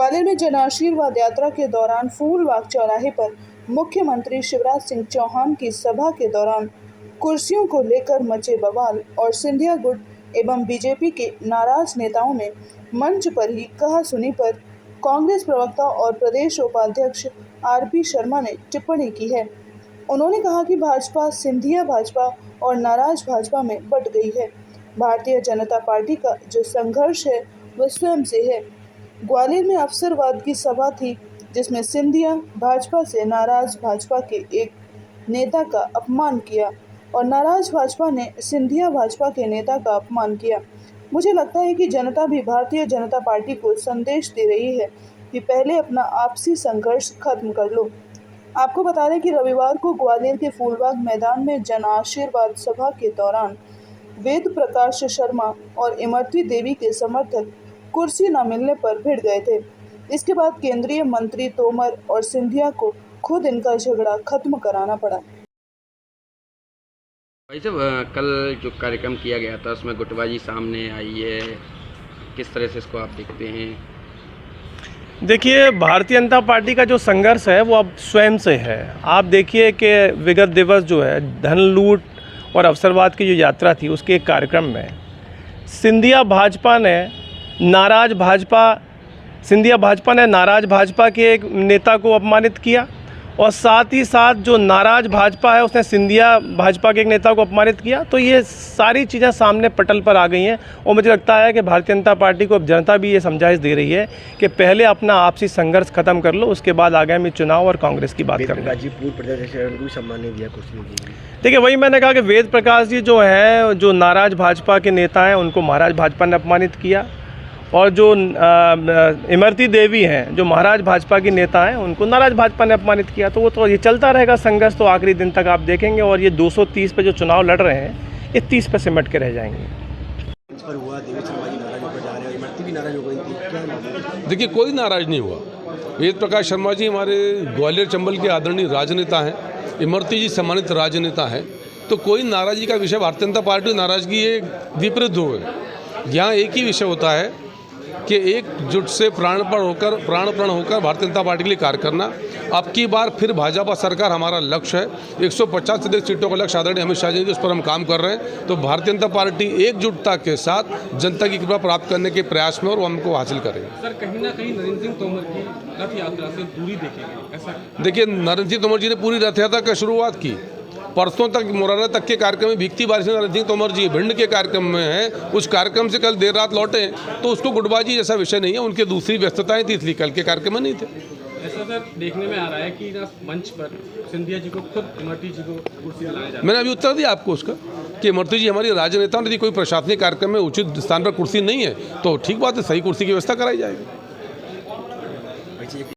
ग्वालियर में जन आशीर्वाद यात्रा के दौरान फूलबाग चौराहे पर मुख्यमंत्री शिवराज सिंह चौहान की सभा के दौरान कुर्सियों को लेकर मचे बवाल और सिंधिया गुट एवं बीजेपी के नाराज नेताओं ने मंच पर ही कहासुनी पर कांग्रेस प्रवक्ता और प्रदेश उपाध्यक्ष आरपी शर्मा ने टिप्पणी की है। उन्होंने कहा कि भाजपा सिंधिया भाजपा और नाराज भाजपा में बंट गई है। भारतीय जनता पार्टी का जो संघर्ष है वह स्वयं से है। ग्वालियर में अवसरवाद की सभा थी जिसमें सिंधिया भाजपा से नाराज भाजपा के एक नेता का अपमान किया और नाराज भाजपा ने सिंधिया भाजपा के नेता का अपमान किया। मुझे लगता है कि जनता भी भारतीय जनता पार्टी को संदेश दे रही है कि पहले अपना आपसी संघर्ष खत्म कर लो। आपको बता दें कि रविवार को ग्वालियर के फूलबाग मैदान में जन आशीर्वाद सभा के दौरान वेद प्रकाश शर्मा और इमरती देवी के समर्थक कुर्सी न मिलने पर भिड़ गए थे। इसके बाद केंद्रीय मंत्री तोमर और सिंधिया को खुद इनका झगड़ा खत्म कराना पड़ा। भाई साहब, कल जो कार्यक्रम किया गया था उसमें गुटबाजी सामने आई है, किस तरह से इसको आप देखते हैं? देखिए, भारतीय जनता पार्टी का जो संघर्ष है वो अब स्वयं से है। आप देखिए कि विगत दिवस जो है धन लूट और अवसरवाद की जो यात्रा थी उसके एक कार्यक्रम में सिंधिया भाजपा ने नाराज भाजपा के एक नेता को अपमानित किया और साथ ही साथ जो नाराज भाजपा है उसने सिंधिया भाजपा के एक नेता को अपमानित किया। तो ये सारी चीज़ें सामने पटल पर आ गई हैं और मुझे लगता है कि भारतीय जनता पार्टी को अब जनता भी ये समझाइश दे रही है कि पहले अपना आपसी संघर्ष खत्म कर लो, उसके बाद आगामी चुनाव और कांग्रेस की बात करें। गाजीपुर प्रदेश को सम्मान नहीं दिया कुछ। देखिए, वही मैंने कहा कि वेद प्रकाश जी जो हैं, जो नाराज भाजपा के नेता हैं, उनको महाराज भाजपा ने अपमानित किया और जो इमरती देवी हैं जो महाराज भाजपा की नेता हैं उनको नाराज भाजपा ने अपमानित किया। तो वो तो ये चलता रहेगा संघर्ष, तो आखिरी दिन तक आप देखेंगे। और ये 230 पे जो चुनाव लड़ रहे हैं ये 30 पे सिमट के रह जाएंगे। देखिए, कोई नाराज नहीं हुआ। वेद प्रकाश शर्मा जी हमारे ग्वालियर चंबल के आदरणीय राजनेता हैं, इमरती जी सम्मानित राजनेता हैं, तो कोई नाराज़गी का विषय भारतीय जनता पार्टी नाराज़गी ये विपरीत हो गए। यहाँ एक ही विषय होता है कि एकजुट से प्राणपण होकर भारतीय जनता पार्टी के लिए कार्य करना। अब की बार फिर भाजपा सरकार हमारा लक्ष्य है। 150 से अधिक सीटों का लक्ष्य आदरणीय अमित शाह जी उस पर हम काम कर रहे हैं। तो भारतीय जनता पार्टी एकजुटता के साथ जनता की कृपा प्राप्त करने के प्रयास में और वो हमको हासिल करेंगे। सर, कहीं ना कहीं नरेंद्र सिंह तोमर की रथ यात्रा से दूरी देखेंगे ऐसा? देखिए, नरेंद्र सिंह तोमर जी ने पूरी रथ यात्रा की शुरुआत की। परसों तक मुरैना तक के कार्यक्रम में भीगती बारिश में नरेंद्र सिंह तोमर जी भिंड के कार्यक्रम में है। उस कार्यक्रम से कल देर रात लौटे, तो उसको गुटबाजी जैसा विषय नहीं है। उनके दूसरी व्यस्तताएं थी, इसलिए कल के कार्यक्रम में नहीं थे। ऐसा सर देखने में आ रहा है कि मंच पर सिंधिया जी को खुद इमरती जी को कुर्सी दिलाया जाए। मैंने अभी उत्तर दिया आपको उसका कि इमरती जी हमारी राजनेता, यदि कोई प्रशासनिक कार्यक्रम में उचित स्थान पर कुर्सी नहीं है तो ठीक बात है, सही कुर्सी की व्यवस्था कराई जाएगी।